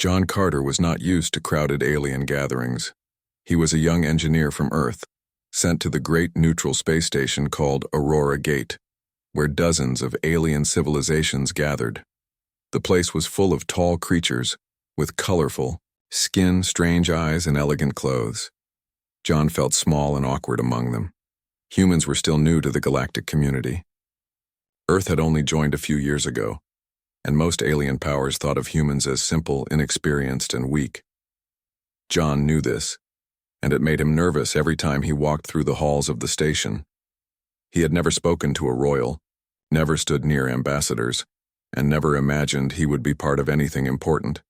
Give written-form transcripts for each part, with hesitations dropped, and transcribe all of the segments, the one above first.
John Carter was not used to crowded alien gatherings. He was a young engineer from Earth, sent to the great neutral space station called Aurora Gate, where dozens of alien civilizations gathered. The place was full of tall creatures with colorful skin, strange eyes, and elegant clothes. John felt small and awkward among them. Humans were still new to the galactic community. Earth had only joined a few years ago, and most alien powers thought of humans as simple, inexperienced, and weak. John knew this, and it made him nervous every time he walked through the halls of the station. He had never spoken to a royal, never stood near ambassadors, and never imagined he would be part of anything important.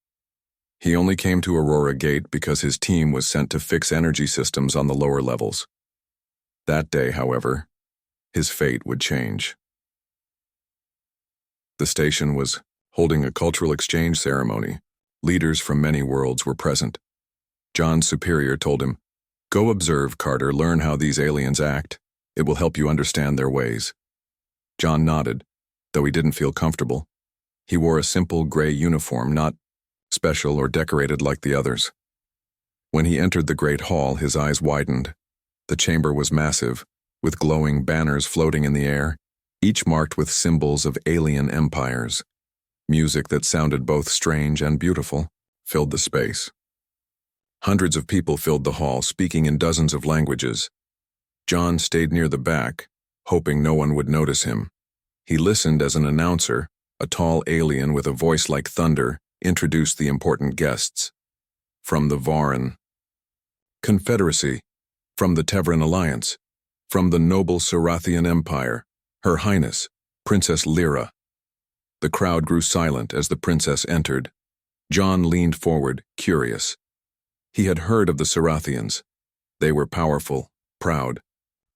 He only came to Aurora Gate because his team was sent to fix energy systems on the lower levels. That day, however, his fate would change. The station was holding a cultural exchange ceremony. Leaders from many worlds were present. John's superior told him, "Go observe, Carter, learn how these aliens act. It will help you understand their ways." John nodded, though he didn't feel comfortable. He wore a simple gray uniform, not special or decorated like the others. When he entered the great hall, his eyes widened. The chamber was massive, with glowing banners floating in the air, each marked with symbols of alien empires. Music that sounded both strange and beautiful filled the space. Hundreds of people filled the hall, speaking in dozens of languages. John stayed near the back, hoping no one would notice him. He listened as an announcer, a tall alien with a voice like thunder, introduced the important guests. From the Varan Confederacy, from the Tevran Alliance, from the noble Sarathian Empire, Her Highness, Princess Lyra. The crowd grew silent as the princess entered. John leaned forward, curious. He had heard of the Sarathians. They were powerful, proud,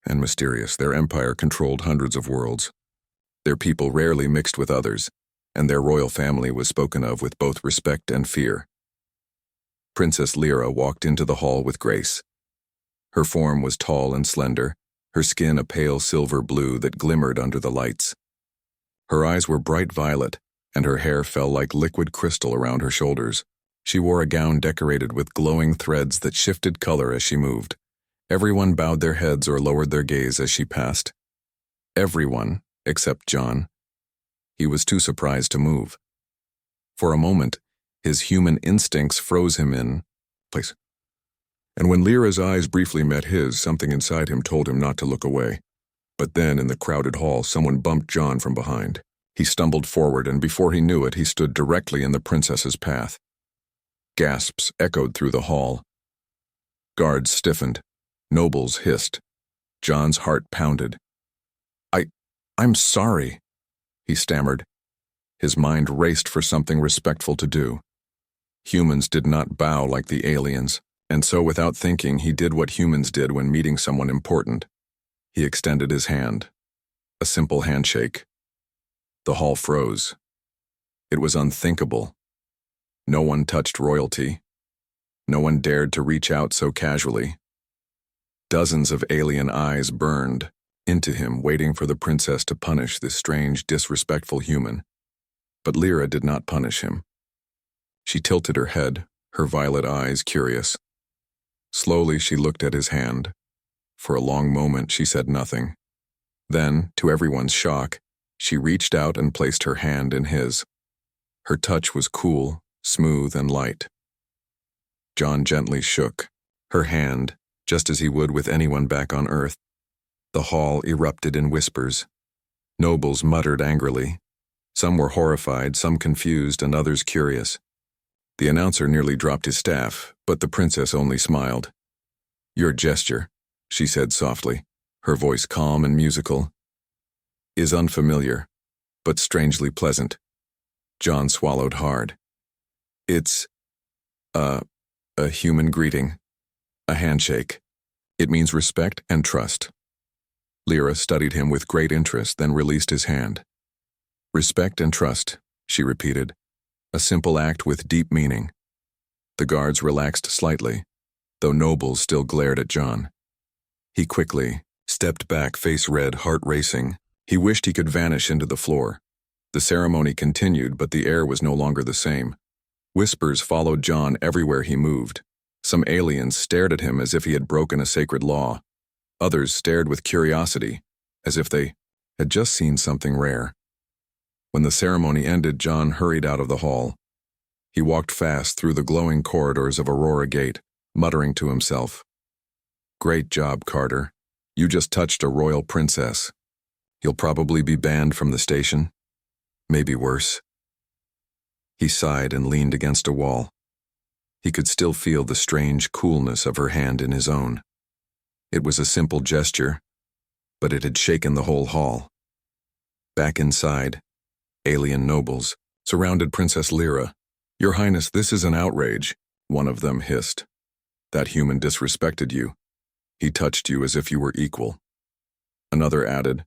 and mysterious. Their empire controlled hundreds of worlds. Their people rarely mixed with others, and their royal family was spoken of with both respect and fear. Princess Lyra walked into the hall with grace. Her form was tall and slender, her skin a pale silver blue that glimmered under the lights. Her eyes were bright violet, and her hair fell like liquid crystal around her shoulders. She wore a gown decorated with glowing threads that shifted color as she moved. Everyone bowed their heads or lowered their gaze as she passed. Everyone, except John. He was too surprised to move. For a moment, his human instincts froze him in place. And when Lyra's eyes briefly met his, something inside him told him not to look away. But then, in the crowded hall, someone bumped John from behind. He stumbled forward, and before he knew it, he stood directly in the princess's path. Gasps echoed through the hall. Guards stiffened. Nobles hissed. John's heart pounded. I'm sorry," he stammered. His mind raced for something respectful to do. Humans did not bow like the aliens, and so without thinking, he did what humans did when meeting someone important. He extended his hand. A simple handshake. The hall froze. It was unthinkable. No one touched royalty. No one dared to reach out so casually. Dozens of alien eyes burned into him, waiting for the princess to punish this strange, disrespectful human. But Lyra did not punish him. She tilted her head, her violet eyes curious. Slowly she looked at his hand. For a long moment she said nothing. Then, to everyone's shock, she reached out and placed her hand in his. Her touch was cool, smooth, and light. John gently shook her hand, just as he would with anyone back on Earth. The hall erupted in whispers. Nobles muttered angrily. Some were horrified, some confused, and others curious. The announcer nearly dropped his staff, but the princess only smiled. "Your gesture," she said softly, her voice calm and musical, "is unfamiliar, but strangely pleasant." John swallowed hard. "It's a human greeting, a handshake. It means respect and trust." Lyra studied him with great interest, then released his hand. "Respect and trust," she repeated, a simple act with deep meaning. The guards relaxed slightly, though nobles still glared at John. He quickly stepped back, face red, heart racing. He wished he could vanish into the floor. The ceremony continued, but the air was no longer the same. Whispers followed John everywhere he moved. Some aliens stared at him as if he had broken a sacred law. Others stared with curiosity, as if they had just seen something rare. When the ceremony ended, John hurried out of the hall. He walked fast through the glowing corridors of Aurora Gate, muttering to himself, "Great job, Carter. You just touched a royal princess. You'll probably be banned from the station. Maybe worse." He sighed and leaned against a wall. He could still feel the strange coolness of her hand in his own. It was a simple gesture, but it had shaken the whole hall. Back inside, alien nobles surrounded Princess Lyra. "Your Highness, this is an outrage," one of them hissed. "That human disrespected you. He touched you as if you were equal." Another added,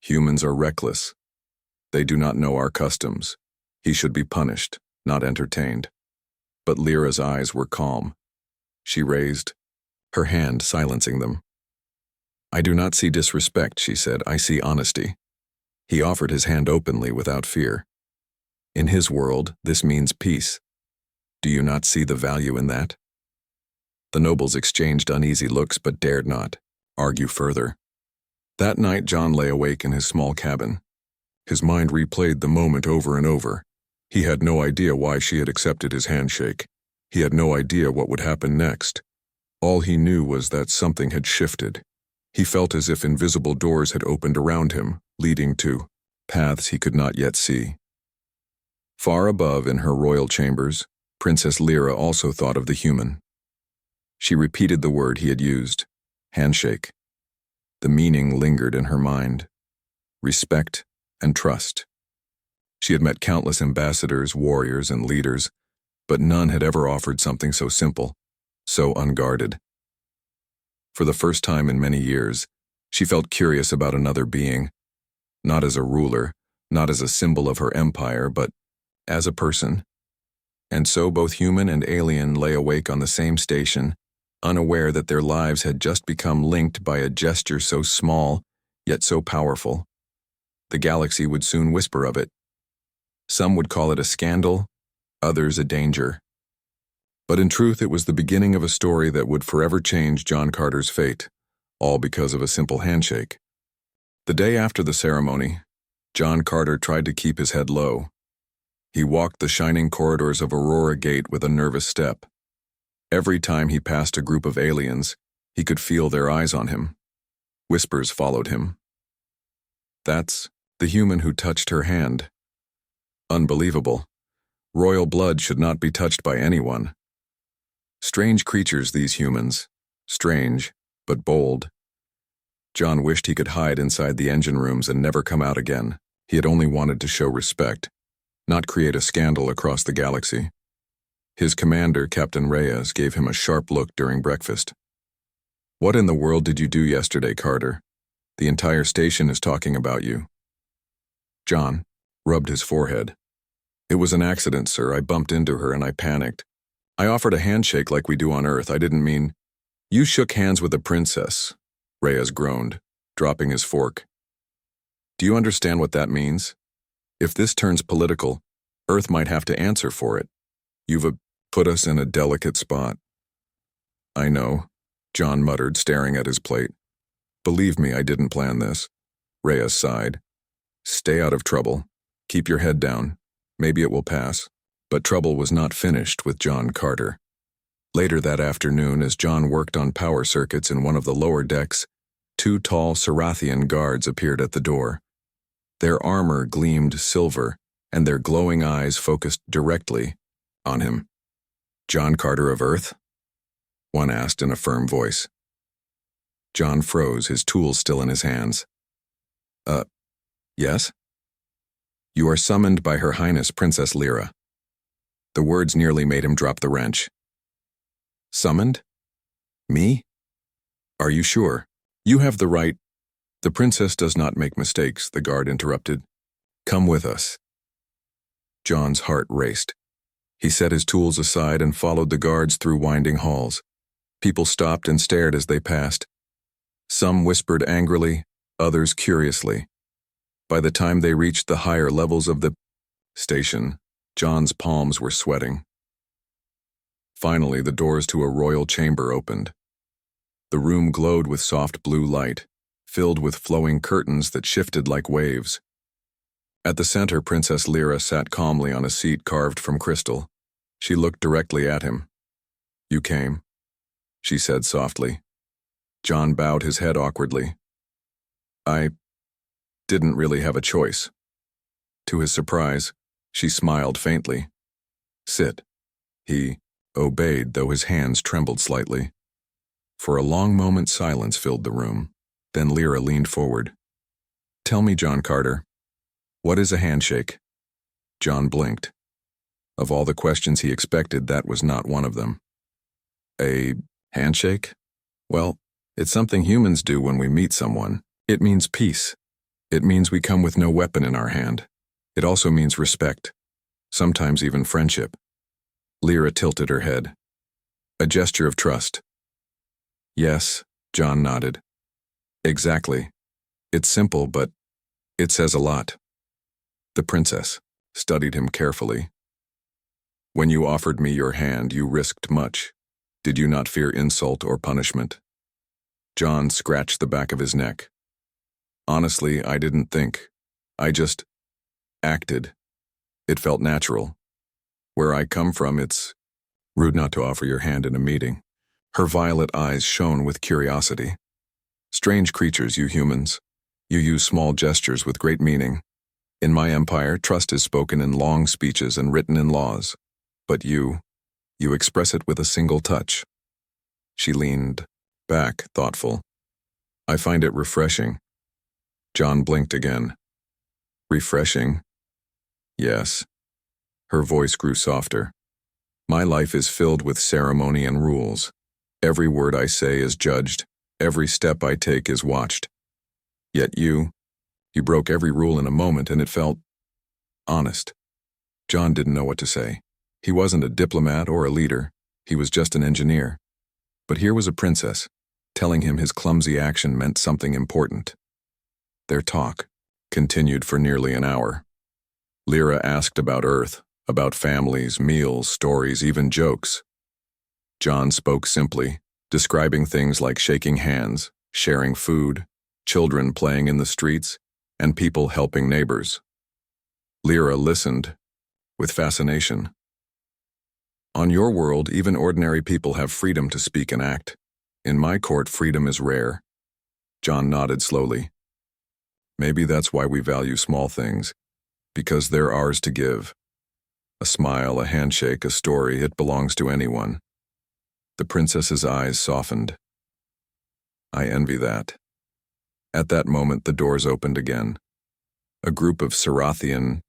"Humans are reckless. They do not know our customs. He should be punished, not entertained." But Lyra's eyes were calm. She raised her hand, silencing them. "I do not see disrespect," she said. "I see honesty." He offered his hand openly without fear. In his world, this means peace. Do you not see the value in that? The nobles exchanged uneasy looks but dared not argue further. That night, John lay awake in his small cabin. His mind replayed the moment over and over. He had no idea why she had accepted his handshake. He had no idea what would happen next. All he knew was that something had shifted. He felt as if invisible doors had opened around him, leading to paths he could not yet see. Far above, in her royal chambers, Princess Lyra also thought of the human. She repeated the word he had used, handshake. The meaning lingered in her mind. Respect and trust. She had met countless ambassadors, warriors, and leaders, but none had ever offered something so simple, so unguarded. For the first time in many years, she felt curious about another being, not as a ruler, not as a symbol of her empire, but as a person. And so both human and alien lay awake on the same station, unaware that their lives had just become linked by a gesture so small, yet so powerful. The galaxy would soon whisper of it. Some would call it a scandal, others a danger. But in truth, it was the beginning of a story that would forever change John Carter's fate, all because of a simple handshake. The day after the ceremony, John Carter tried to keep his head low. He walked the shining corridors of Aurora Gate with a nervous step. Every time he passed a group of aliens, he could feel their eyes on him. Whispers followed him. "That's the human who touched her hand." Unbelievable. Royal blood should not be touched by anyone. Strange creatures, these humans. Strange, but bold. John wished he could hide inside the engine rooms and never come out again. He had only wanted to show respect, not create a scandal across the galaxy. His commander, Captain Reyes, gave him a sharp look during breakfast. "What in the world did you do yesterday, Carter? The entire station is talking about you." John rubbed his forehead. "It was an accident, sir. I bumped into her and I panicked. I offered a handshake like we do on Earth. I didn't mean—" "You shook hands with a princess," Reyes groaned, dropping his fork. "Do you understand what that means? If this turns political, Earth might have to answer for it. You've put us in a delicate spot." "I know," John muttered, staring at his plate. "Believe me, I didn't plan this." Reyes sighed. "Stay out of trouble. Keep your head down. Maybe it will pass." But trouble was not finished with John Carter. Later that afternoon, as John worked on power circuits in one of the lower decks, two tall Sarathian guards appeared at the door. Their armor gleamed silver, and their glowing eyes focused directly on him. "John Carter of Earth?" one asked in a firm voice. John froze, his tools still in his hands. Yes?" "You are summoned by Her Highness Princess Lyra." The words nearly made him drop the wrench. "Summoned? Me? Are you sure? You have the right—" "The princess does not make mistakes," the guard interrupted. "Come with us." John's heart raced. He set his tools aside and followed the guards through winding halls. People stopped and stared as they passed. Some whispered angrily, others curiously. By the time they reached the higher levels of the station, John's palms were sweating. Finally, the doors to a royal chamber opened. The room glowed with soft blue light, filled with flowing curtains that shifted like waves. At the center, Princess Lyra sat calmly on a seat carved from crystal. She looked directly at him. "You came," she said softly. John bowed his head awkwardly. "I didn't really have a choice." To his surprise, she smiled faintly. "Sit." He obeyed, though his hands trembled slightly. For a long moment, silence filled the room. Then Lyra leaned forward. "Tell me, John Carter, what is a handshake?" John blinked. Of all the questions he expected, that was not one of them. "A handshake? Well, it's something humans do when we meet someone. It means peace. It means we come with no weapon in our hand. It also means respect, sometimes even friendship." Lyra tilted her head. "A gesture of trust." "Yes," John nodded. "Exactly. It's simple, but it says a lot." The princess studied him carefully. "When you offered me your hand, you risked much. Did you not fear insult or punishment?" John scratched the back of his neck. "Honestly, I didn't think. I just acted. It felt natural. Where I come from, it's rude not to offer your hand in a meeting." Her violet eyes shone with curiosity. "Strange creatures, you humans. You use small gestures with great meaning. In my empire, trust is spoken in long speeches and written in laws. But you express it with a single touch." She leaned back, thoughtful. "I find it refreshing." John blinked again. "Refreshing?" "Yes." Her voice grew softer. "My life is filled with ceremony and rules. Every word I say is judged. Every step I take is watched. Yet you broke every rule in a moment, and it felt honest." John didn't know what to say. He wasn't a diplomat or a leader. He was just an engineer. But here was a princess, telling him his clumsy action meant something important. Their talk continued for nearly an hour. Lyra asked about Earth, about families, meals, stories, even jokes. John spoke simply, describing things like shaking hands, sharing food, children playing in the streets, and people helping neighbors. Lyra listened with fascination. "On your world, even ordinary people have freedom to speak and act. In my court, freedom is rare." John nodded slowly. "Maybe that's why we value small things, because they're ours to give. A smile, a handshake, a story, it belongs to anyone." The princess's eyes softened. "I envy that." At that moment, the doors opened again. A group of Sarathian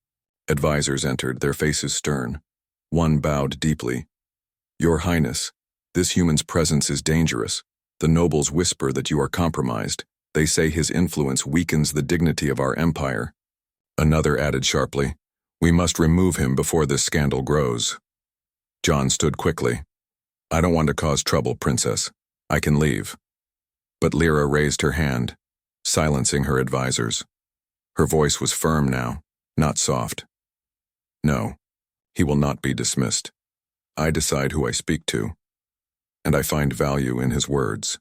advisors entered, their faces stern. One bowed deeply. "Your Highness, this human's presence is dangerous. The nobles whisper that you are compromised. They say his influence weakens the dignity of our empire." Another added sharply, "We must remove him before this scandal grows." John stood quickly. "I don't want to cause trouble, Princess. I can leave." But Lyra raised her hand, silencing her advisors. Her voice was firm now, not soft. "No, he will not be dismissed. I decide who I speak to, and I find value in his words."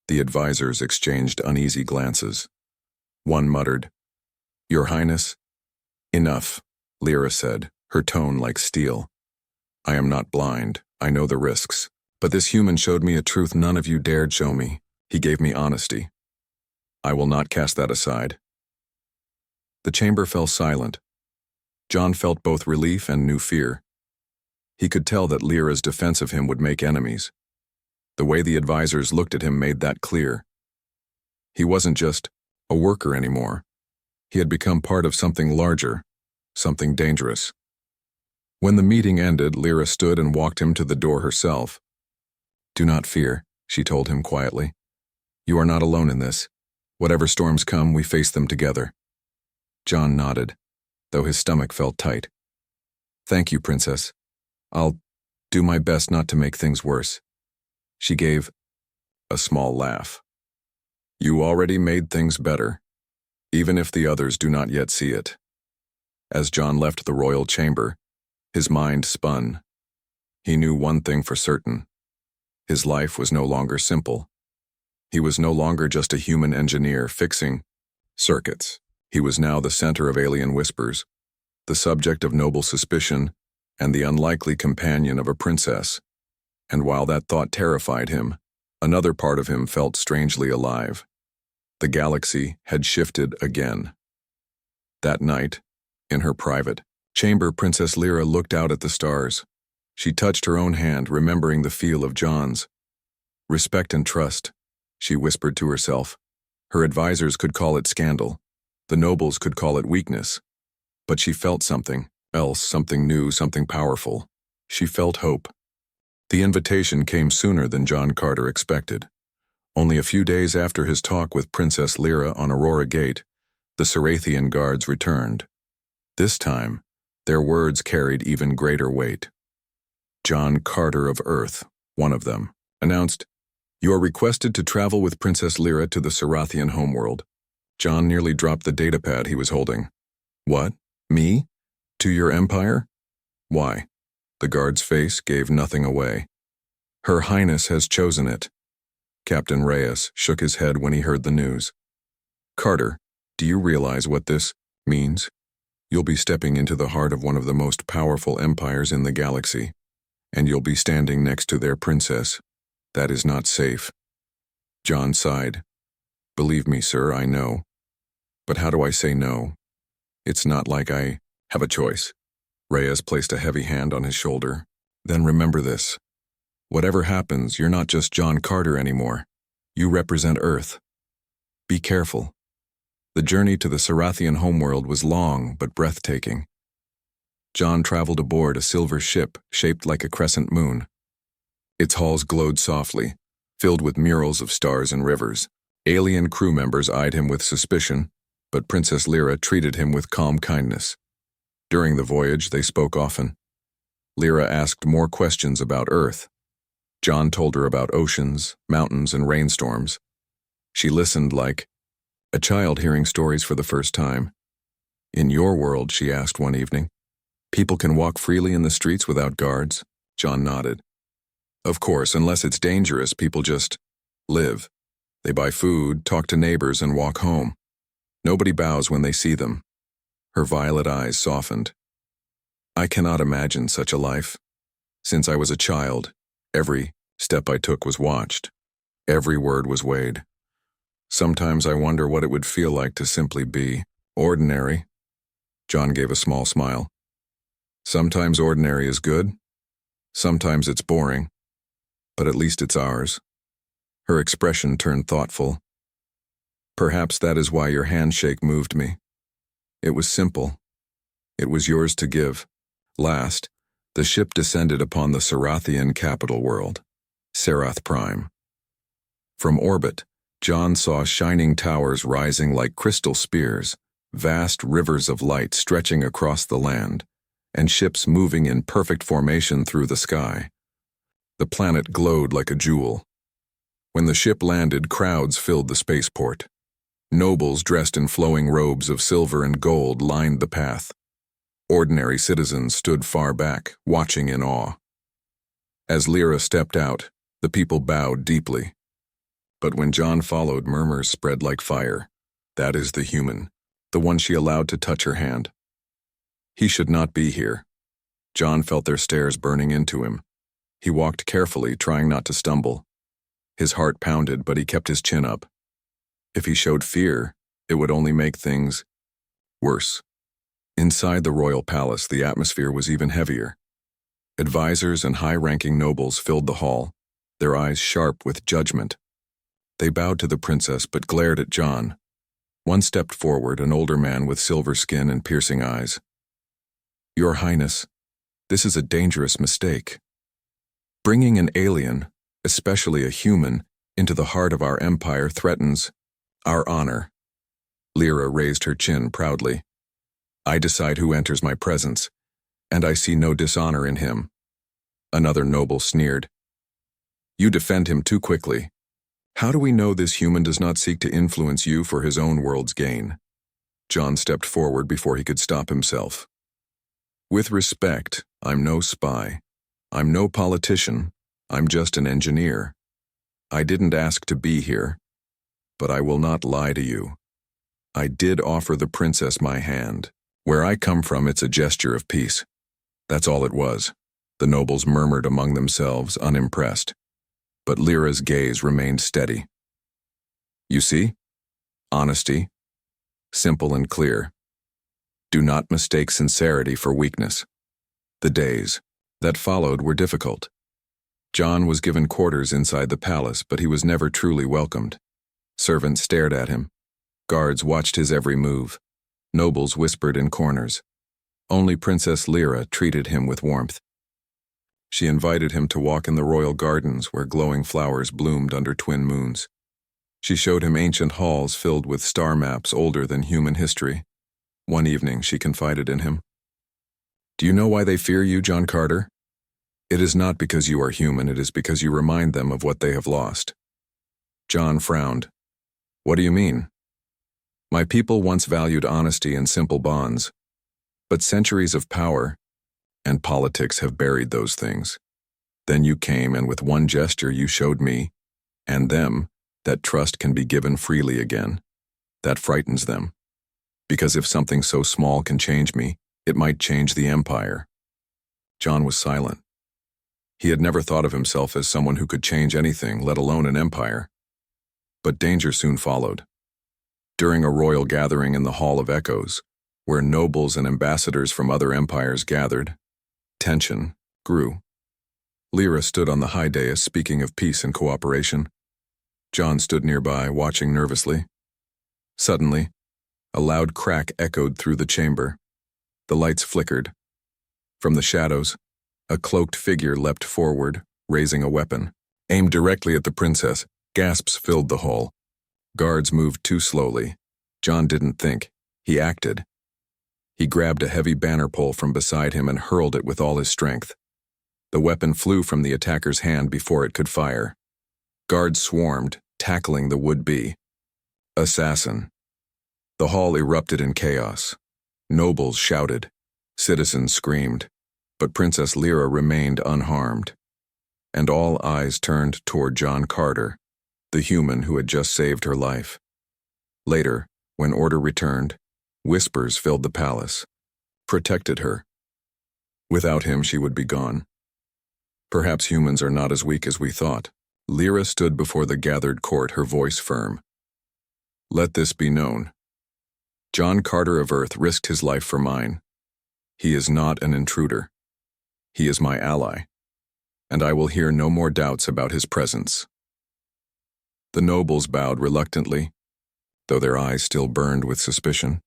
The advisors exchanged uneasy glances. One muttered, "Your Highness?" "Enough," Lyra said, her tone like steel. "I am not blind. I know the risks. But this human showed me a truth none of you dared show me. He gave me honesty. I will not cast that aside." The chamber fell silent. John felt both relief and new fear. He could tell that Lyra's defense of him would make enemies. The way the advisors looked at him made that clear. He wasn't just a worker anymore. He had become part of something larger, something dangerous. When the meeting ended, Lyra stood and walked him to the door herself. "Do not fear," she told him quietly. "You are not alone in this. Whatever storms come, we face them together." John nodded, though his stomach felt tight. "Thank you, Princess. I'll do my best not to make things worse." She gave a small laugh. "You already made things better, even if the others do not yet see it." As John left the royal chamber, His mind spun. He knew one thing for certain. His life was no longer simple. He was no longer just a human engineer fixing circuits. He was now the center of alien whispers, the subject of noble suspicion, and the unlikely companion of a princess. And while that thought terrified him, another part of him felt strangely alive. The galaxy had shifted again. That night, in her private chamber, Princess Lyra looked out at the stars. She touched her own hand, remembering the feel of John's. Respect and trust, she whispered to herself. Her advisors could call it scandal. The nobles could call it weakness. But she felt something else, something new, something powerful. She felt hope. The invitation came sooner than John Carter expected. Only a few days after his talk with Princess Lyra on Aurora Gate, the Sarathian guards returned. This time, their words carried even greater weight. John Carter of Earth, one of them, announced, "You are requested to travel with Princess Lyra to the Sarathian homeworld." John nearly dropped the datapad he was holding. "What? Me? To your empire? Why?" The guard's face gave nothing away. "Her Highness has chosen it." Captain Reyes shook his head when he heard the news. "Carter, do you realize what this means? You'll be stepping into the heart of one of the most powerful empires in the galaxy, and you'll be standing next to their princess. That is not safe." John sighed. "Believe me, sir, I know. But how do I say no? It's not like I have a choice." Reyes placed a heavy hand on his shoulder. "Then remember this. Whatever happens, you're not just John Carter anymore. You represent Earth. Be careful." The journey to the Sarathian homeworld was long but breathtaking. John traveled aboard a silver ship shaped like a crescent moon. Its halls glowed softly, filled with murals of stars and rivers. Alien crew members eyed him with suspicion, but Princess Lyra treated him with calm kindness. During the voyage, they spoke often. Lyra asked more questions about Earth. John told her about oceans, mountains, and rainstorms. She listened like a child hearing stories for the first time. "In your world," she asked one evening, "people can walk freely in the streets without guards?" John nodded. "Of course, unless it's dangerous, people just live. They buy food, talk to neighbors, and walk home. Nobody bows when they see them." Her violet eyes softened. "I cannot imagine such a life. Since I was a child, every step I took was watched. Every word was weighed. Sometimes I wonder what it would feel like to simply be ordinary." John gave a small smile. "Sometimes ordinary is good. Sometimes it's boring. But at least it's ours." Her expression turned thoughtful. "Perhaps that is why your handshake moved me. It was simple. It was yours to give." Last, the ship descended upon the Sarathian capital world, Serath Prime. From orbit, John saw shining towers rising like crystal spears, vast rivers of light stretching across the land, and ships moving in perfect formation through the sky. The planet glowed like a jewel. When the ship landed, crowds filled the spaceport. Nobles dressed in flowing robes of silver and gold lined the path. Ordinary citizens stood far back, watching in awe. As Lyra stepped out, the people bowed deeply. But when John followed, murmurs spread like fire. That is the human, the one she allowed to touch her hand. He should not be here. John felt their stares burning into him. He walked carefully, trying not to stumble. His heart pounded, but he kept his chin up. If he showed fear, it would only make things worse. Inside the royal palace, the atmosphere was even heavier. Advisors and high-ranking nobles filled the hall, their eyes sharp with judgment. They bowed to the princess but glared at John. One stepped forward, an older man with silver skin and piercing eyes. "Your Highness, this is a dangerous mistake. Bringing an alien, especially a human, into the heart of our empire threatens our honor." Lyra raised her chin proudly. "I decide who enters my presence, and I see no dishonor in him." Another noble sneered. "You defend him too quickly. How do we know this human does not seek to influence you for his own world's gain?" John stepped forward before he could stop himself. With respect, I'm no spy. I'm no politician. I'm just an engineer. I didn't ask to be here, but I will not lie to you. I did offer the princess my hand. Where I come from, it's a gesture of peace. That's all it was. The nobles murmured among themselves, unimpressed. But Lyra's gaze remained steady. You see? Honesty. Simple and clear. Do not mistake sincerity for weakness. The days that followed were difficult. John was given quarters inside the palace, but he was never truly welcomed. Servants stared at him. Guards watched his every move. Nobles whispered in corners. Only Princess Lyra treated him with warmth. She invited him to walk in the royal gardens where glowing flowers bloomed under twin moons. She showed him ancient halls filled with star maps older than human history. One evening, she confided in him. Do you know why they fear you, John Carter? It is not because you are human, it is because you remind them of what they have lost. John frowned. What do you mean? My people once valued honesty and simple bonds, but centuries of power and politics have buried those things. Then you came, and with one gesture you showed me, and them, that trust can be given freely again. That frightens them. Because if something so small can change me, it might change the empire. John was silent. He had never thought of himself as someone who could change anything, let alone an empire. But danger soon followed. During a royal gathering in the Hall of Echoes, where nobles and ambassadors from other empires gathered, tension grew. Lyra stood on the high dais speaking of peace and cooperation. John stood nearby, watching nervously. Suddenly, a loud crack echoed through the chamber. The lights flickered. From the shadows, a cloaked figure leapt forward, raising a weapon. Aimed directly at the princess, gasps filled the hall. Guards moved too slowly. John didn't think. He acted. He grabbed a heavy banner pole from beside him and hurled it with all his strength. The weapon flew from the attacker's hand before it could fire. Guards swarmed, tackling the would-be. Assassin. The hall erupted in chaos. Nobles shouted. Citizens screamed. But Princess Lyra remained unharmed. And all eyes turned toward John Carter, the human who had just saved her life. Later, when order returned, whispers filled the palace. Protected her. Without him, she would be gone. Perhaps humans are not as weak as we thought. Lyra stood before the gathered court, her voice firm. Let this be known. John Carter of Earth risked his life for mine. He is not an intruder. He is my ally, and I will hear no more doubts about his presence. The nobles bowed reluctantly, though their eyes still burned with suspicion.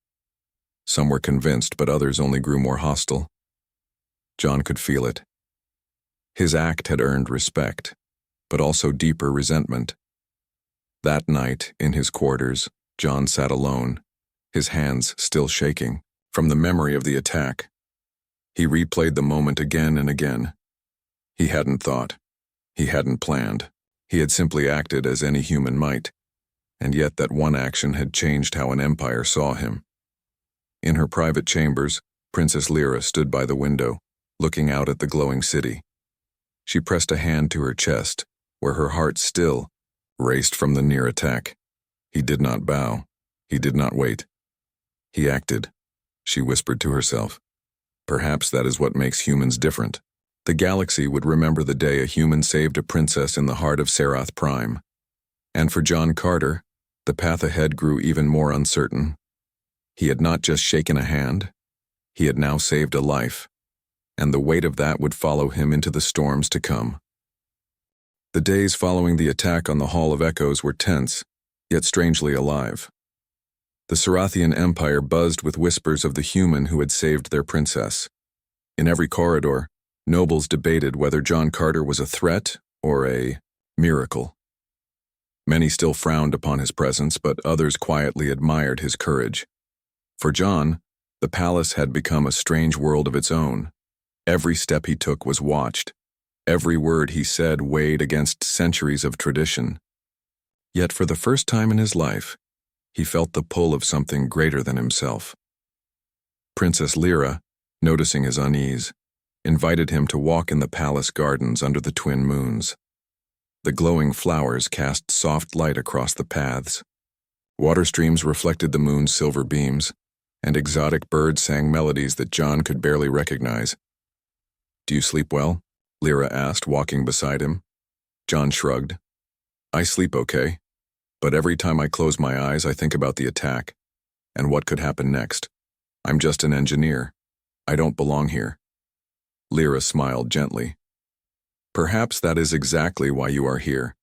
Some were convinced, but others only grew more hostile. John could feel it. His act had earned respect, but also deeper resentment. That night, in his quarters, John sat alone, his hands still shaking from the memory of the attack. He replayed the moment again and again. He hadn't thought. He hadn't planned. He had simply acted as any human might, and yet that one action had changed how an empire saw him. In her private chambers, Princess Lyra stood by the window, looking out at the glowing city. She pressed a hand to her chest, where her heart still raced from the near attack. He did not bow. He did not wait. He acted, she whispered to herself. Perhaps that is what makes humans different. The galaxy would remember the day a human saved a princess in the heart of Serath Prime. And for John Carter, the path ahead grew even more uncertain. He had not just shaken a hand, he had now saved a life, and the weight of that would follow him into the storms to come. The days following the attack on the Hall of Echoes were tense, yet strangely alive. The Serathian Empire buzzed with whispers of the human who had saved their princess. In every corridor, nobles debated whether John Carter was a threat or a miracle. Many still frowned upon his presence, but others quietly admired his courage. For John, the palace had become a strange world of its own. Every step he took was watched. Every word he said weighed against centuries of tradition. Yet for the first time in his life, he felt the pull of something greater than himself. Princess Lyra, noticing his unease, invited him to walk in the palace gardens under the twin moons. The glowing flowers cast soft light across the paths. Water streams reflected the moon's silver beams, and exotic birds sang melodies that John could barely recognize. "Do you sleep well?" Lyra asked, walking beside him. John shrugged. "I sleep okay, but every time I close my eyes I think about the attack, and what could happen next. I'm just an engineer. I don't belong here." Lyra smiled gently. "Perhaps that is exactly why you are here.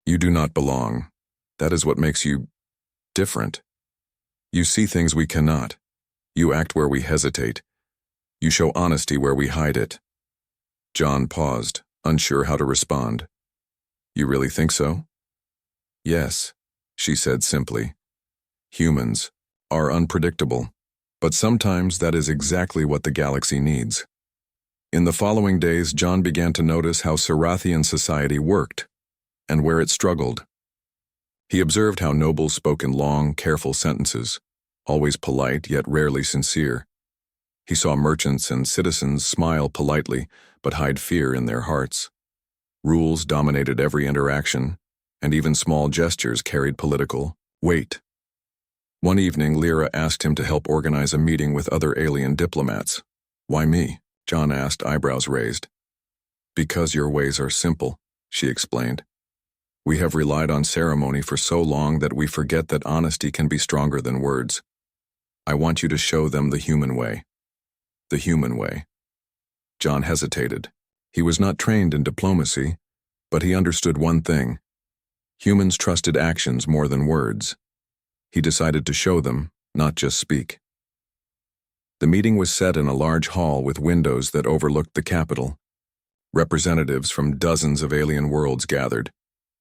You do not belong. That is what makes you different. You see things we cannot. You act where we hesitate. You show honesty where we hide it." John paused, unsure how to respond. "You really think so?" "Yes," she said simply. "Humans are unpredictable, but sometimes that is exactly what the galaxy needs." In the following days, John began to notice how Sarathian society worked and where it struggled. He observed how nobles spoke in long, careful sentences, always polite yet rarely sincere. He saw merchants and citizens smile politely but hide fear in their hearts. Rules dominated every interaction, and even small gestures carried political weight. One evening, Lyra asked him to help organize a meeting with other alien diplomats. "Why me?" John asked, eyebrows raised. "Because your ways are simple," she explained. "We have relied on ceremony for so long that we forget that honesty can be stronger than words. I want you to show them the human way." The human way. John hesitated. He was not trained in diplomacy, but he understood one thing. Humans trusted actions more than words. He decided to show them, not just speak. The meeting was set in a large hall with windows that overlooked the capital. Representatives from dozens of alien worlds gathered.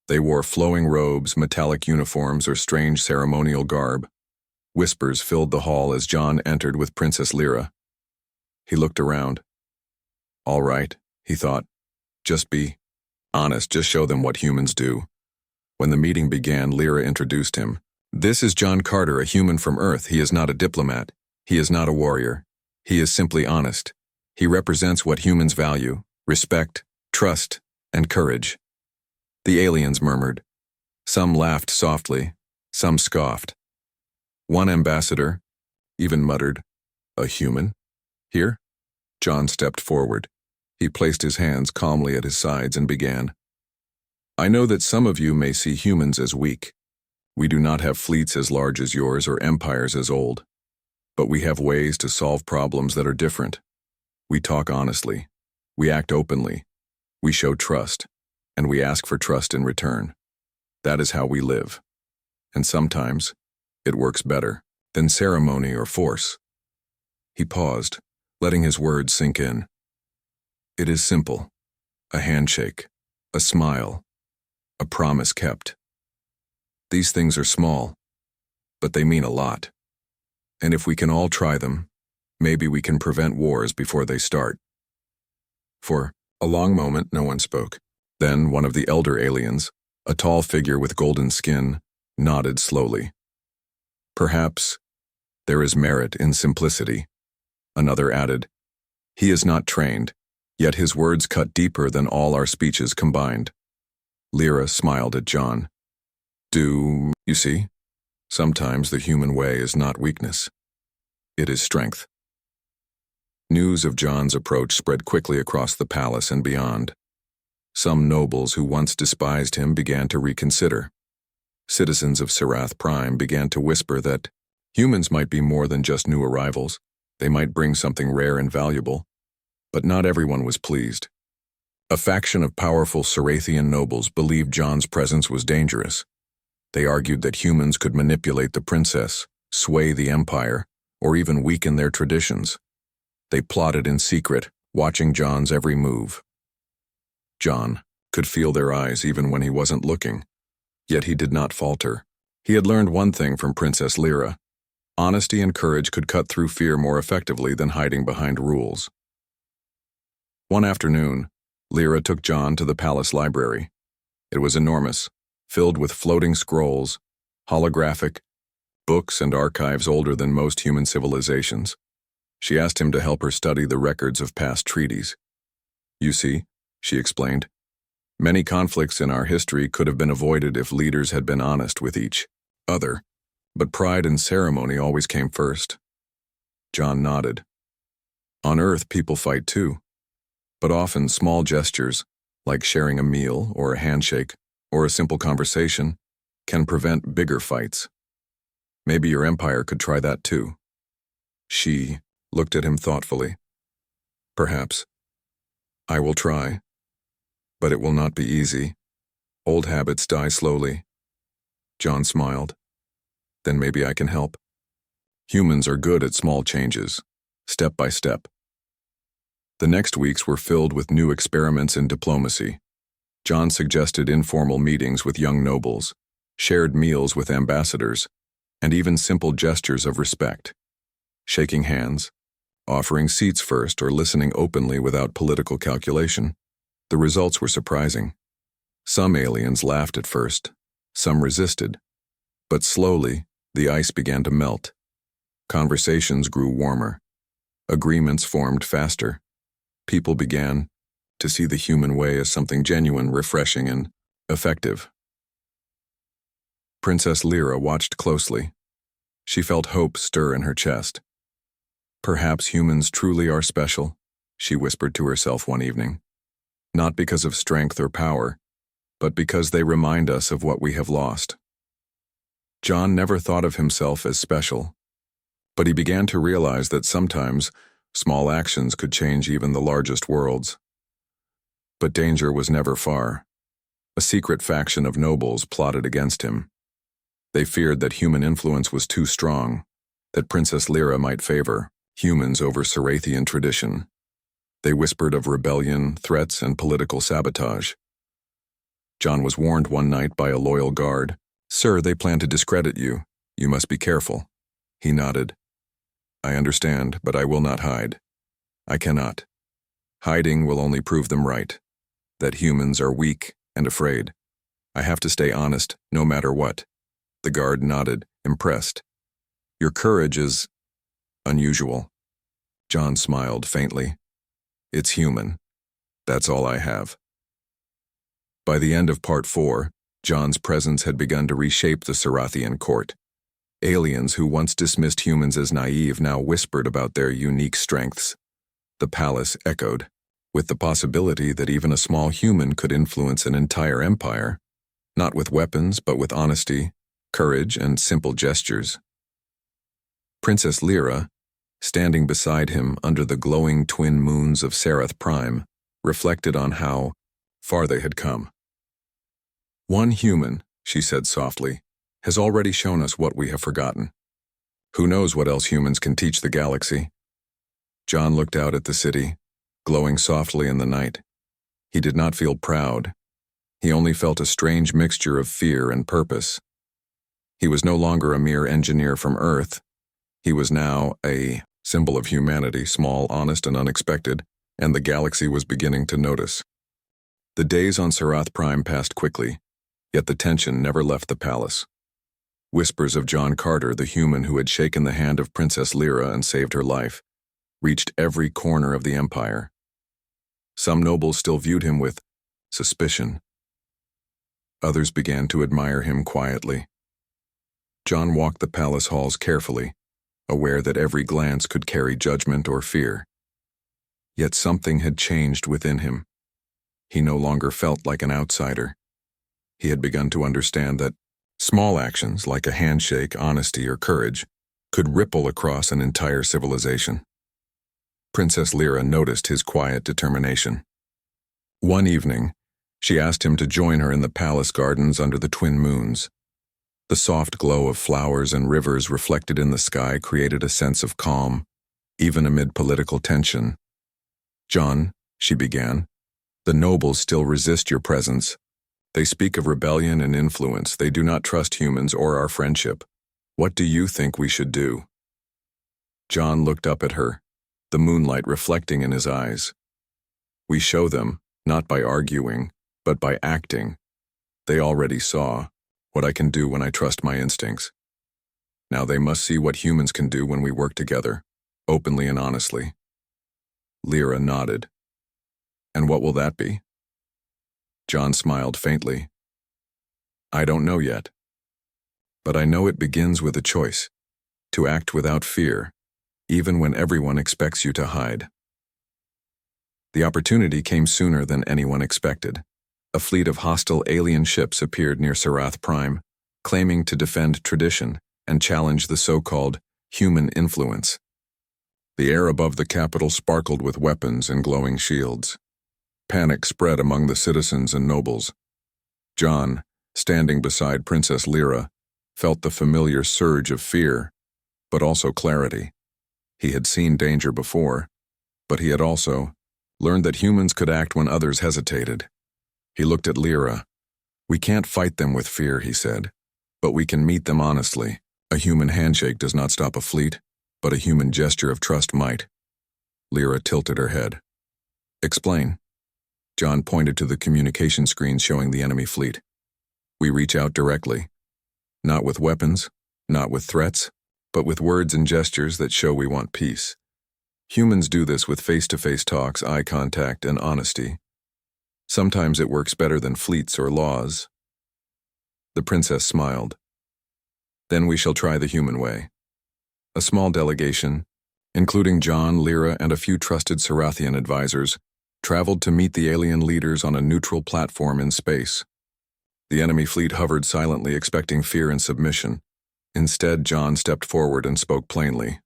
They wore flowing robes, metallic uniforms, or strange ceremonial garb. Whispers filled the hall as John entered with Princess Lyra. He looked around. "All right," he thought. "Just be honest, just show them what humans do." When the meeting began, Lyra introduced him. "This is John Carter, a human from Earth. He is not a diplomat. He is not a warrior. He is simply honest. He represents what humans value: respect, trust, and courage." The aliens murmured. Some laughed softly, some scoffed. One ambassador even muttered, "A human? Here?" John stepped forward. He placed his hands calmly at his sides and began. "I know that some of you may see humans as weak. We do not have fleets as large as yours or empires as old. But we have ways to solve problems that are different. We talk honestly. We act openly. We show trust. And we ask for trust in return. That is how we live. And sometimes, it works better than ceremony or force." He paused, letting his words sink in. It is simple. A handshake, a smile, a promise kept. These things are small, but they mean a lot. And if we can all try them, maybe we can prevent wars before they start. For a long moment, no one spoke. Then one of the elder aliens, a tall figure with golden skin, nodded slowly. "Perhaps there is merit in simplicity." Another added, "He is not trained, yet his words cut deeper than all our speeches combined." Lyra smiled at John. "Do you see? Sometimes the human way is not weakness. It is strength." News of John's approach spread quickly across the palace and beyond. Some nobles who once despised him began to reconsider. Citizens of Sarath Prime began to whisper that humans might be more than just new arrivals. They might bring something rare and valuable. But not everyone was pleased. A faction of powerful Sarathian nobles believed John's presence was dangerous. They argued that humans could manipulate the princess, sway the empire, or even weaken their traditions. They plotted in secret, watching John's every move. John could feel their eyes even when he wasn't looking. Yet he did not falter. He had learned one thing from Princess Lyra. Honesty and courage could cut through fear more effectively than hiding behind rules. One afternoon, Lyra took John to the palace library. It was enormous, filled with floating scrolls, holographic, books and archives older than most human civilizations. She asked him to help her study the records of past treaties. You see, she explained, many conflicts in our history could have been avoided if leaders had been honest with each other, but pride and ceremony always came first. John nodded. On Earth, people fight too, but often small gestures, like sharing a meal or a handshake or a simple conversation, can prevent bigger fights. Maybe your empire could try that too. She looked at him thoughtfully. Perhaps. I will try. But it will not be easy. Old habits die slowly. John smiled. Then maybe I can help. Humans are good at small changes, step by step. The next weeks were filled with new experiments in diplomacy. John suggested informal meetings with young nobles, shared meals with ambassadors, and even simple gestures of respect. Shaking hands, offering seats first, or listening openly without political calculation. The results were surprising. Some aliens laughed at first, some resisted, but slowly the ice began to melt. Conversations grew warmer. Agreements formed faster. People began to see the human way as something genuine, refreshing, and effective. Princess Lyra watched closely. She felt hope stir in her chest. Perhaps humans truly are special, she whispered to herself one evening. Not because of strength or power, but because they remind us of what we have lost. John never thought of himself as special, but he began to realize that sometimes small actions could change even the largest worlds. But danger was never far. A secret faction of nobles plotted against him. They feared that human influence was too strong, that Princess Lyra might favor humans over Sarathian tradition. They whispered of rebellion, threats, and political sabotage. John was warned one night by a loyal guard. Sir, they plan to discredit you. You must be careful. He nodded. I understand, but I will not hide. I cannot. Hiding will only prove them right, that humans are weak and afraid. I have to stay honest, no matter what. The guard nodded, impressed. Your courage is unusual. John smiled faintly. It's human. That's all I have. By the end of Part 4, John's presence had begun to reshape the Sarathian court. Aliens who once dismissed humans as naive now whispered about their unique strengths. The palace echoed, with the possibility that even a small human could influence an entire empire, not with weapons but with honesty, courage, and simple gestures. Princess Lyra, standing beside him under the glowing twin moons of Sarath Prime, reflected on how far they had come. One human, she said softly, has already shown us what we have forgotten. Who knows what else humans can teach the galaxy? John looked out at the city, glowing softly in the night. He did not feel proud. He only felt a strange mixture of fear and purpose. He was no longer a mere engineer from Earth. He was now a symbol of humanity, small, honest, and unexpected, and the galaxy was beginning to notice. The days on Sarath Prime passed quickly, yet the tension never left the palace. Whispers of John Carter, the human who had shaken the hand of Princess Lyra and saved her life, reached every corner of the empire. Some nobles still viewed him with suspicion. Others began to admire him quietly. John walked the palace halls carefully, aware that every glance could carry judgment or fear. Yet something had changed within him. He no longer felt like an outsider. He had begun to understand that small actions like a handshake, honesty, or courage could ripple across an entire civilization. Princess Lyra noticed his quiet determination. One evening, she asked him to join her in the palace gardens under the twin moons. The soft glow of flowers and rivers reflected in the sky created a sense of calm, even amid political tension. John, she began, the nobles still resist your presence. They speak of rebellion and influence. They do not trust humans or our friendship. What do you think we should do? John looked up at her, the moonlight reflecting in his eyes. We show them, not by arguing, but by acting. They already saw what I can do when I trust my instincts. Now they must see what humans can do when we work together. openly and honestly. Lyra nodded. And what will that be? John smiled faintly. I don't know yet. But I know it begins with a choice, to act without fear, even when everyone expects you to hide. The opportunity came sooner than anyone expected. A fleet of hostile alien ships appeared near Sarath Prime, claiming to defend tradition and challenge the so-called human influence. The air above the capital sparkled with weapons and glowing shields. Panic spread among the citizens and nobles. John, standing beside Princess Lyra, felt the familiar surge of fear, but also clarity. He had seen danger before, but he had also learned that humans could act when others hesitated. He looked at Lyra. We can't fight them with fear, he said, but we can meet them honestly. A human handshake does not stop a fleet, but a human gesture of trust might. Lyra tilted her head. Explain. John pointed to the communication screen showing the enemy fleet. We reach out directly. Not with weapons, not with threats, but with words and gestures that show we want peace. Humans do this with face-to-face talks, eye contact, and honesty. Sometimes it works better than fleets or laws. The princess smiled. Then we shall try the human way. A small delegation, including John, Lyra, and a few trusted Sarathian advisors, traveled to meet the alien leaders on a neutral platform in space. The enemy fleet hovered silently, expecting fear and submission. Instead, John stepped forward and spoke plainly.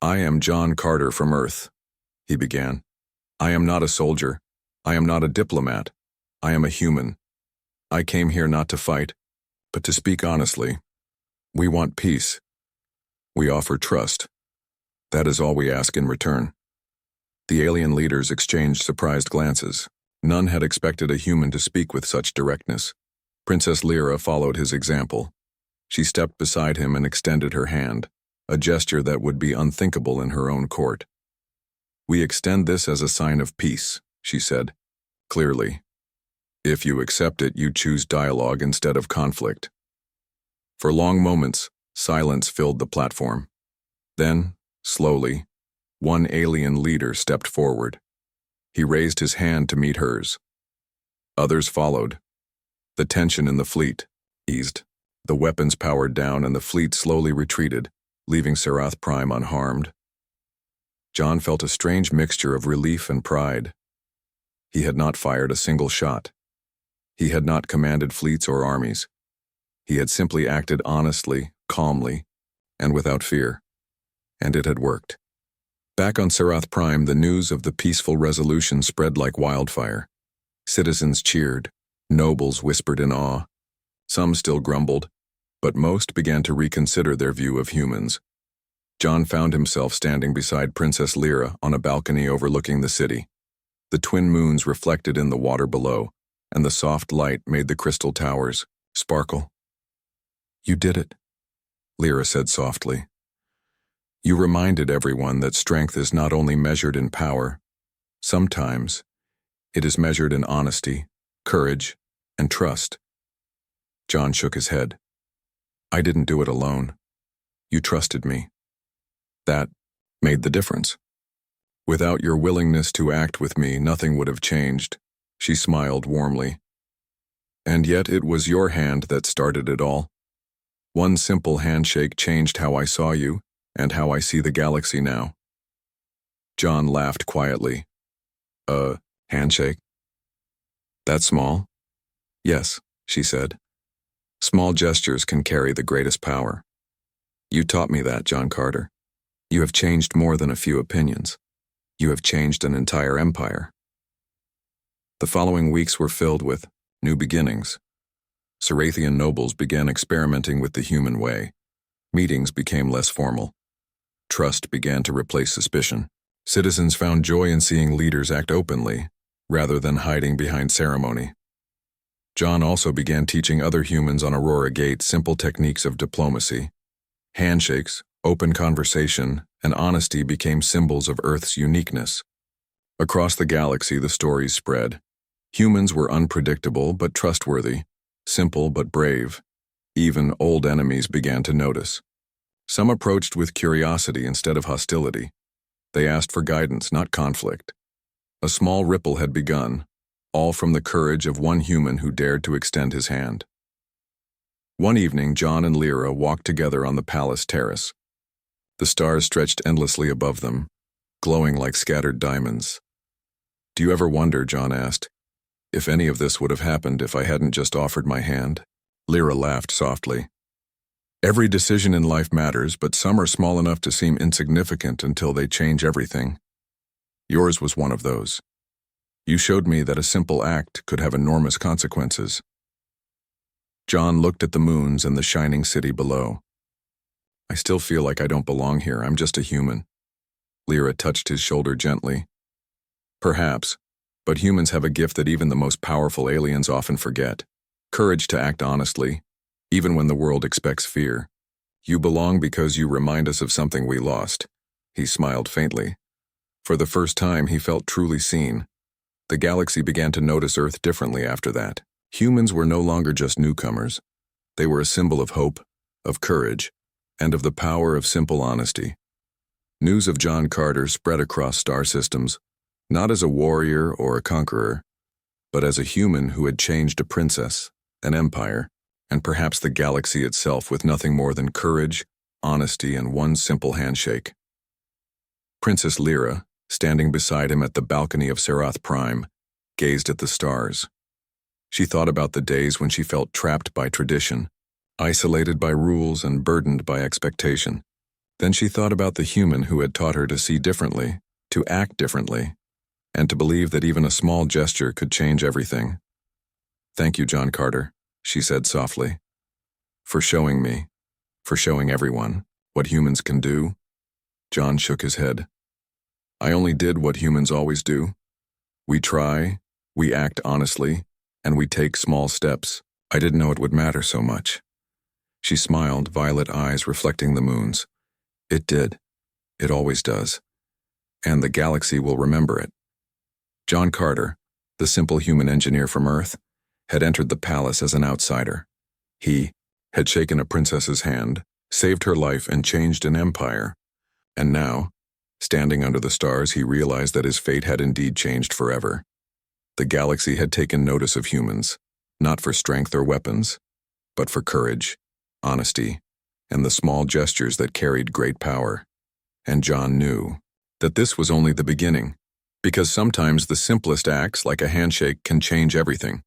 I am John Carter from Earth, he began. I am not a soldier. I am not a diplomat. I am a human. I came here not to fight, but to speak honestly. We want peace. We offer trust. That is all we ask in return. The alien leaders exchanged surprised glances. None had expected a human to speak with such directness. Princess Lyra followed his example. She stepped beside him and extended her hand, a gesture that would be unthinkable in her own court. We extend this as a sign of peace, she said, clearly. If you accept it, you choose dialogue instead of conflict. For long moments, silence filled the platform. Then, slowly, one alien leader stepped forward. He raised his hand to meet hers. Others followed. The tension in the fleet eased. The weapons powered down and the fleet slowly retreated, leaving Sarath Prime unharmed. John felt a strange mixture of relief and pride. He had not fired a single shot. He had not commanded fleets or armies. He had simply acted honestly, calmly, and without fear. And it had worked. Back on Sarath Prime, the news of the peaceful resolution spread like wildfire. Citizens cheered. Nobles whispered in awe. Some still grumbled, but most began to reconsider their view of humans. John found himself standing beside Princess Lyra on a balcony overlooking the city. The twin moons reflected in the water below, and the soft light made the crystal towers sparkle. You did it, Lyra said softly. You reminded everyone that strength is not only measured in power. Sometimes, it is measured in honesty, courage, and trust. John shook his head. I didn't do it alone. You trusted me. That made the difference. Without your willingness to act with me, nothing would have changed. She smiled warmly. And yet it was your hand that started it all. One simple handshake changed how I saw you, and how I see the galaxy now. John laughed quietly. Handshake? That small? Yes, she said. Small gestures can carry the greatest power. You taught me that, John Carter. You have changed more than a few opinions. You have changed an entire empire. The following weeks were filled with new beginnings. Sarathian nobles began experimenting with the human way. Meetings became less formal. Trust began to replace suspicion. Citizens found joy in seeing leaders act openly, rather than hiding behind ceremony. John also began teaching other humans on Aurora Gate simple techniques of diplomacy. Handshakes, open conversation, and honesty became symbols of Earth's uniqueness. Across the galaxy, the stories spread. Humans were unpredictable but trustworthy, simple but brave. Even old enemies began to notice. Some approached with curiosity instead of hostility. They asked for guidance, not conflict. A small ripple had begun, all from the courage of one human who dared to extend his hand. One evening, John and Lyra walked together on the palace terrace. The stars stretched endlessly above them, glowing like scattered diamonds. "Do you ever wonder," John asked, "if any of this would have happened if I hadn't just offered my hand?" Lyra laughed softly. "Every decision in life matters, but some are small enough to seem insignificant until they change everything. Yours was one of those. You showed me that a simple act could have enormous consequences." John looked at the moons and the shining city below. "I still feel like I don't belong here. I'm just a human." Lyra touched his shoulder gently. "Perhaps, but humans have a gift that even the most powerful aliens often forget. Courage to act honestly, even when the world expects fear. You belong because you remind us of something we lost." He smiled faintly. For the first time, he felt truly seen. The galaxy began to notice Earth differently after that. Humans were no longer just newcomers. They were a symbol of hope, of courage, and of the power of simple honesty. News of John Carter spread across star systems, not as a warrior or a conqueror, but as a human who had changed a princess, an empire, and perhaps the galaxy itself with nothing more than courage, honesty, and one simple handshake. Princess Lyra, standing beside him at the balcony of Serath Prime, gazed at the stars. She thought about the days when she felt trapped by tradition, isolated by rules and burdened by expectation. Then she thought about the human who had taught her to see differently, to act differently, and to believe that even a small gesture could change everything. "Thank you, John Carter," she said softly, "for showing me, for showing everyone, what humans can do." John shook his head. "I only did what humans always do. We try, we act honestly, and we take small steps. I didn't know it would matter so much." She smiled, violet eyes reflecting the moons. "It did. It always does. And the galaxy will remember it." John Carter, the simple human engineer from Earth, had entered the palace as an outsider. He had shaken a princess's hand, saved her life, and changed an empire. And now, standing under the stars, he realized that his fate had indeed changed forever. The galaxy had taken notice of humans, not for strength or weapons, but for courage, honesty, and the small gestures that carried great power. And John knew that this was only the beginning, because sometimes the simplest acts, like a handshake, can change everything.